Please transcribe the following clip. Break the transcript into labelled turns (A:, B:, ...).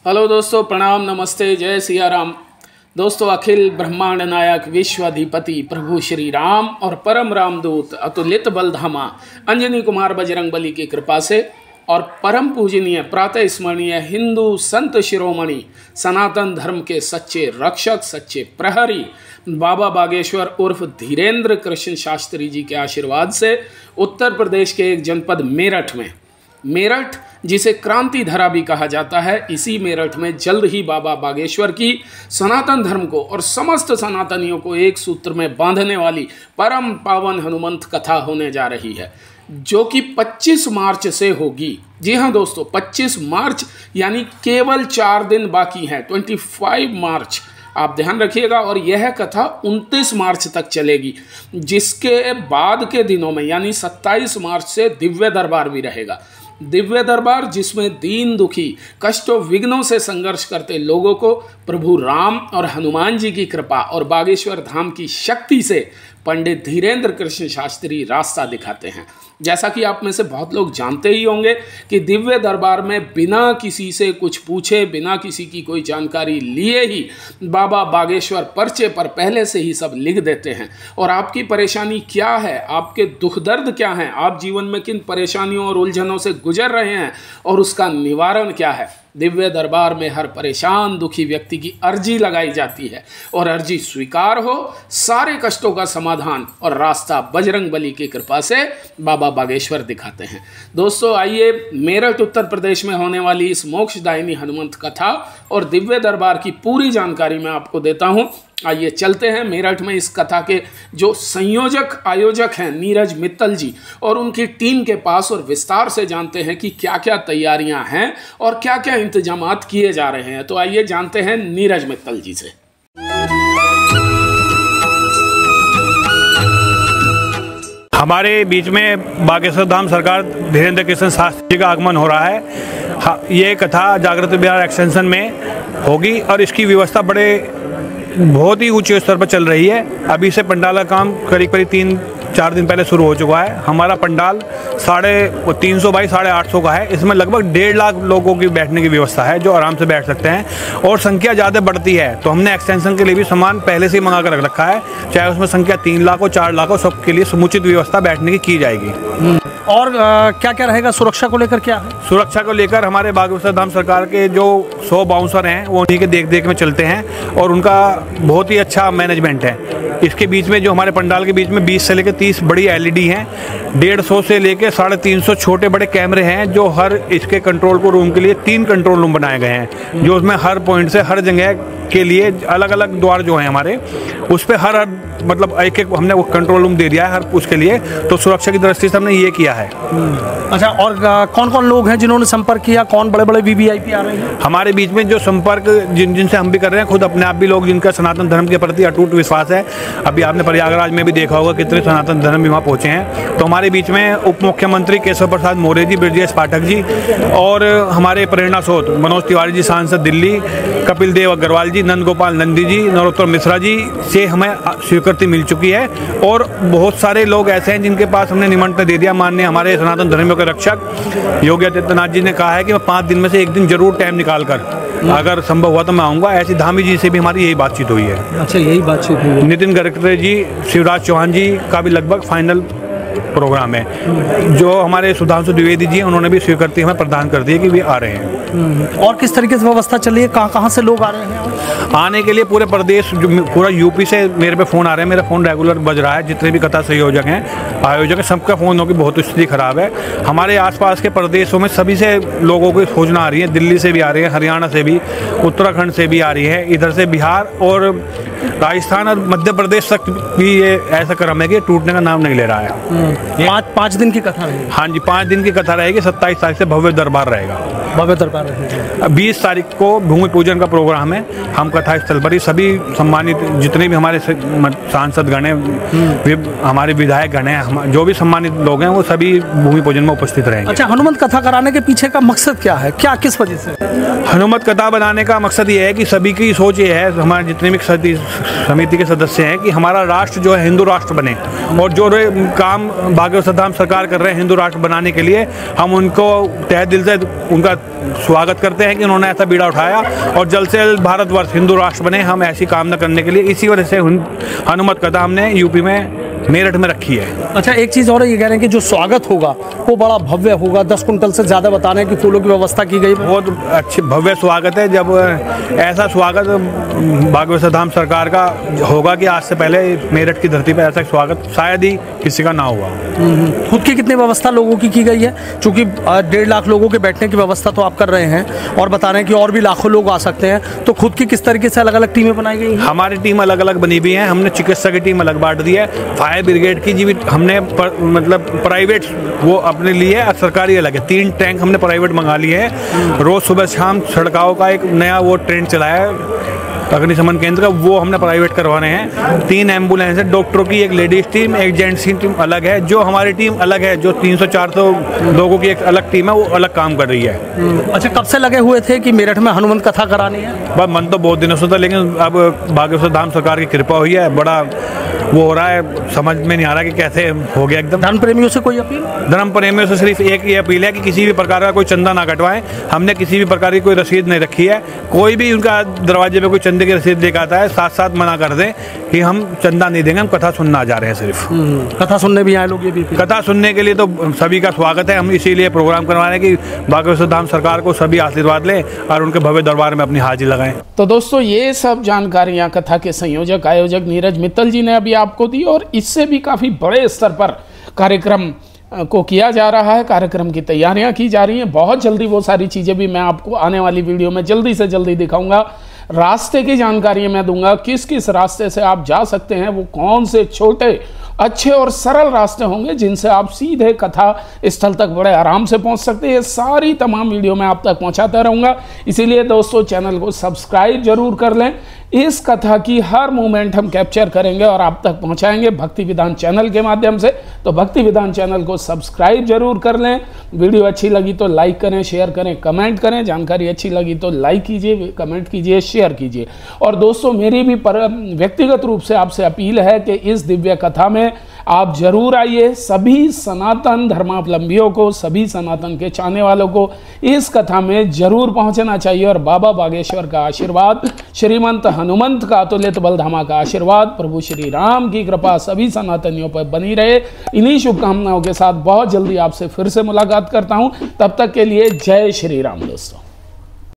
A: Hello दोस्तों, प्रणाम, नमस्ते, जय सिया राम। दोस्तों, अखिल ब्रह्मांड नायक विश्वाधिपति प्रभु श्री राम और परम रामदूत अतुलित बलधामा अंजनी कुमार बजरंगबली की कृपा से और परम पूजनीय प्रातः स्मरणीय हिंदू संत शिरोमणि सनातन धर्म के सच्चे रक्षक, सच्चे प्रहरी बाबा बागेश्वर उर्फ धीरेन्द्र कृष्ण शास्त्री जी के आशीर्वाद से उत्तर प्रदेश के एक जनपद मेरठ जिसे क्रांति धरा भी कहा जाता है, इसी मेरठ में जल्द ही बाबा बागेश्वर की सनातन धर्म को और समस्त सनातनियों को एक सूत्र में बांधने वाली परम पावन हनुमंत कथा होने जा रही है, जो कि 25 मार्च से होगी। जी हाँ दोस्तों, 25 मार्च यानी केवल 4 दिन बाकी हैं, 25 मार्च आप ध्यान रखिएगा। और यह कथा 29 मार्च तक चलेगी, जिसके बाद के दिनों में यानी 27 मार्च से दिव्य दरबार भी रहेगा। दिव्य दरबार जिसमें दीन दुखी कष्टों विघ्नों से संघर्ष करते लोगों को प्रभु राम और हनुमान जी की कृपा और बागेश्वर धाम की शक्ति से पंडित धीरेन्द्र कृष्ण शास्त्री रास्ता दिखाते हैं। जैसा कि आप में से बहुत लोग जानते ही होंगे कि दिव्य दरबार में बिना किसी से कुछ पूछे, बिना किसी की कोई जानकारी लिए ही बाबा बागेश्वर पर्चे पर पहले से ही सब लिख देते हैं। और आपकी परेशानी क्या है, आपके दुख दर्द क्या हैं, आप जीवन में किन परेशानियों और उलझनों से गुजर रहे हैं और उसका निवारण क्या है, दिव्य दरबार में हर परेशान दुखी व्यक्ति की अर्जी लगाई जाती है और अर्जी स्वीकार हो, सारे कष्टों का समाधान और रास्ता बजरंगबली की कृपा से बाबा बागेश्वर दिखाते हैं। दोस्तों, आइए मेरठ उत्तर प्रदेश में होने वाली इस मोक्षदायिनी हनुमंत कथा और दिव्य दरबार की पूरी जानकारी मैं आपको देता हूं। आइए चलते हैं मेरठ में इस कथा के जो संयोजक आयोजक हैं नीरज मित्तल जी और उनकी टीम के पास और विस्तार से जानते हैं कि क्या क्या तैयारियां हैं और क्या क्या इंतजामात किए जा रहे हैं। तो आइए जानते हैं नीरज मित्तल जी से।
B: हमारे बीच में बागेश्वर धाम सरकार धीरेन्द्र कृष्ण शास्त्री जी का आगमन हो रहा है। ये कथा जागृत बिहार एक्सटेंशन में होगी और इसकी व्यवस्था बहुत ही ऊंचे स्तर पर चल रही है। अभी से पंडाल का काम करीब 3-4 दिन पहले शुरू हो चुका है। हमारा पंडाल 350 बाई 850 का है। इसमें लगभग 1.5 लाख लोगों की बैठने की व्यवस्था है, जो आराम से बैठ सकते हैं। और संख्या ज़्यादा बढ़ती है तो हमने एक्सटेंशन के लिए भी सामान पहले से ही मंगा कर रख रखा है, चाहे उसमें संख्या 3 लाख हो 4 लाख हो, सबके लिए समुचित व्यवस्था बैठने की जाएगी।
C: और क्या क्या रहेगा सुरक्षा को लेकर? क्या है
B: सुरक्षा को लेकर हमारे बागेश्वर धाम सरकार के जो 100 बाउंसर हैं वो उन्हीं के देख में चलते हैं और उनका बहुत ही अच्छा मैनेजमेंट है। इसके बीच में जो हमारे पंडाल के बीच में 20 से लेकर 30 बड़ी LED हैं, 150 से लेकर 350 छोटे बड़े कैमरे हैं, जो हर इसके कंट्रोल रूम के लिए 3 कंट्रोल रूम बनाए गए हैं, जो उसमें हर पॉइंट से हर जगह के लिए अलग अलग द्वार जो हैं हमारे, उस पर हर मतलब एक हमने वो कंट्रोल रूम दे दिया है हर उसके लिए। तो सुरक्षा की दृष्टि से हमने ये किया है।
C: अच्छा, और कौन कौन लोग हैं जिन्होंने संपर्क किया? कौन बड़े बड़े VVIP आ रहे हैं
B: हमारे बीच में? जो संपर्क जिनसे हम भी कर रहे हैं, खुद अपने आप भी लोग जिनका सनातन धर्म के प्रति अटूट विश्वास है। अभी आपने प्रयागराज में भी देखा होगा कितने सनातन धर्म भी वहाँ पहुँचे हैं। तो हमारे बीच में उप मुख्यमंत्री केशव प्रसाद मौर्य जी, ब्रजेश पाठक जी और हमारे प्रेरणा स्रोत मनोज तिवारी जी सांसद दिल्ली, कपिल देव अग्रवाल जी, नंद गोपाल नंदी जी, नरोत्तम मिश्रा जी से हमें स्वीकृति मिल चुकी है। और बहुत सारे लोग ऐसे हैं जिनके पास हमने निमंत्रण दे दिया। माननीय हमारे सनातन धर्मियों के रक्षक योगी आदित्यनाथ जी ने कहा है कि मैं 5 दिन में से 1 दिन जरूर टाइम निकाल कर अगर संभव हुआ तो मैं आऊँगा। ऐसी धामी जी से भी हमारी यही बातचीत हुई है।
C: अच्छा, यही बातचीत हुई है।
B: नितिन गडकरी जी, शिवराज चौहान जी का भी लगभग फाइनल प्रोग्राम है। जो हमारे सुधांशु द्विवेदी जी हैं, उन्होंने भी स्वीकृति हमें प्रदान कर दी है कि वे आ रहे हैं।
C: और किस तरीके से व्यवस्था चल रही है? कहाँ से लोग आ रहे हैं?
B: आने के लिए पूरे प्रदेश, पूरा यूपी से मेरे पे फ़ोन आ रहे हैं। मेरा फ़ोन रेगुलर बज रहा है। जितने भी कथा संयोजक हैं, आयोजक हैं, सबका फ़ोन हो कि बहुत स्थिति खराब है। हमारे आसपास के प्रदेशों में सभी से लोगों की सूचना आ रही है। दिल्ली से भी आ रही है, हरियाणा से भी, उत्तराखंड से भी आ रही है, इधर से बिहार और राजस्थान और मध्य प्रदेश तक भी ये ऐसा क्रम है कि टूटने का नाम नहीं ले रहा है।
C: 5 दिन की कथा रहेगी?
B: हाँ जी, 5 दिन की कथा रहेगी। 27 तारीख से भव्य दरबार रहेगा।
C: भव्य दरबार रहेगा।
B: 20 तारीख को भूमि पूजन का प्रोग्राम है। हम कथा स्थल पर ही सभी सम्मानित जितने भी हमारे सांसद गण हैं, हमारे विधायक गण हैं, जो भी सम्मानित लोग हैं, वो सभी भूमि पूजन में उपस्थित रहेंगे।
C: अच्छा, हनुमंत कथा कराने के पीछे का मकसद क्या है? किस वजह से
B: हनुमत कथा बनाने का मकसद ये है कि सभी की सोच ये है, हमारे जितने भी समिति के सदस्य हैं कि हमारा राष्ट्र जो है हिंदू राष्ट्र बने, और जो काम भागवत धाम सरकार कर रहे हैं हिंदू राष्ट्र बनाने के लिए, हम उनको तहे दिल से उनका स्वागत करते हैं कि उन्होंने ऐसा बीड़ा उठाया और जल्द से जल्द भारतवर्ष हिंदू राष्ट्र बने। हम ऐसी कामना करने के लिए इसी वजह से हनुमत कथा हमने यूपी में मेरठ में रखी है।
C: अच्छा, एक चीज़ और ये कह रहे हैं कि जो स्वागत होगा वो बड़ा भव्य होगा, 10 कुंटल से ज़्यादा बता रहे हैं कि फूलों की व्यवस्था की गई।
B: बहुत अच्छे भव्य स्वागत है। जब ऐसा स्वागत भागवत धाम सरकार का होगा कि आज से पहले मेरठ की धरती पर ऐसा स्वागत शायद ही किसी का ना हुआ।
C: खुद की कितनी व्यवस्था लोगों की गई है? चूँकि 1.5 लाख लोगों के बैठने की व्यवस्था तो आप कर रहे हैं और बता रहे हैं कि और भी लाखों लोग आ सकते हैं, तो खुद की किस तरीके से अलग अलग टीमें बनाई गई हैं?
B: हमारी टीम अलग अलग बनी हुई है। हमने चिकित्सा की टीम अलग बांट दी है, फायर ब्रिगेड की जी हमने मतलब प्राइवेट वो अपने लिए, सरकारी अलग है। 3 टैंक हमने प्राइवेट मंगा लिए हैं। रोज़ सुबह शाम सड़काओं का एक नया वो ट्रेन चलाया है अग्निशमन केंद्र का, वो हमने प्राइवेट करवाने हैं। 3 एम्बुलेंस है, डॉक्टरों की एक लेडीज टीम, एक जेंट्स की टीम अलग है। जो हमारी टीम अलग है, जो 300-400 लोगों की एक अलग टीम है, वो अलग काम कर रही है।
C: अच्छा, कब से लगे हुए थे कि मेरठ में हनुमान कथा करानी है?
B: बस मन तो बहुत दिनों से था, लेकिन अब भागवत धाम सरकार की कृपा हुई है, बड़ा वो हो रहा है, समझ में नहीं आ रहा कि कैसे हो गया एकदम।
C: धर्म प्रेमियों से कोई अपील?
B: धर्म प्रेमियों से सिर्फ एक ही अपील है कि किसी भी प्रकार का कोई चंदा ना कटवाएं। हमने किसी भी प्रकार की कोई रसीद नहीं रखी है। कोई भी उनका दरवाजे पे कोई चंदे की रसीद लेकर आता है, साथ साथ मना कर दें कि हम चंदा नहीं देंगे, हम कथा सुनना जा रहे हैं सिर्फ।
C: कथा सुनने भी आए लोग? ये भी
B: कथा सुनने के लिए तो सभी का स्वागत है। हम इसीलिए प्रोग्राम करवा रहे हैं कि भागवत धाम सरकार को सभी आशीर्वाद लें और उनके भव्य दरबार में अपनी हाजिरी लगाएं।
A: तो दोस्तों, ये सब जानकारियां कथा के संयोजक आयोजक नीरज मित्तल जी ने अभी आपको दी, और इससे भी काफ़ी बड़े स्तर पर कार्यक्रम को किया जा रहा है। कार्यक्रम की तैयारियां की जा रही हैं। बहुत जल्दी वो सारी चीज़ें भी मैं आपको आने वाली वीडियो में जल्दी से जल्दी दिखाऊंगा। रास्ते की जानकारी मैं दूंगा, किस किस रास्ते से आप जा सकते हैं, वो कौन से छोटे अच्छे और सरल रास्ते होंगे जिनसे आप सीधे कथा स्थल तक बड़े आराम से पहुंच सकते हैं। ये सारी तमाम वीडियो मैं आप तक पहुंचाता रहूँगा। इसीलिए दोस्तों, चैनल को सब्सक्राइब जरूर कर लें। इस कथा की हर मोमेंट हम कैप्चर करेंगे और आप तक पहुंचाएंगे भक्ति विधान चैनल के माध्यम से। तो भक्ति विधान चैनल को सब्सक्राइब जरूर कर लें। वीडियो अच्छी लगी तो लाइक करें, शेयर करें, कमेंट करें। जानकारी अच्छी लगी तो लाइक कीजिए, कमेंट कीजिए, शेयर कीजिए। और दोस्तों, मेरी भी व्यक्तिगत रूप से आपसे अपील है कि इस दिव्य कथा में आप जरूर आइए। सभी सनातन धर्मावलंबियों को, सभी सनातन के चाहने वालों को इस कथा में जरूर पहुंचना चाहिए। और बाबा बागेश्वर का आशीर्वाद, श्रीमंत हनुमंत का अतुलित बलधामा का आशीर्वाद, प्रभु श्री राम की कृपा सभी सनातनियों पर बनी रहे। इन्हीं शुभकामनाओं के साथ बहुत जल्दी आपसे फिर से मुलाकात करता हूं। तब तक के लिए जय श्री राम दोस्तों।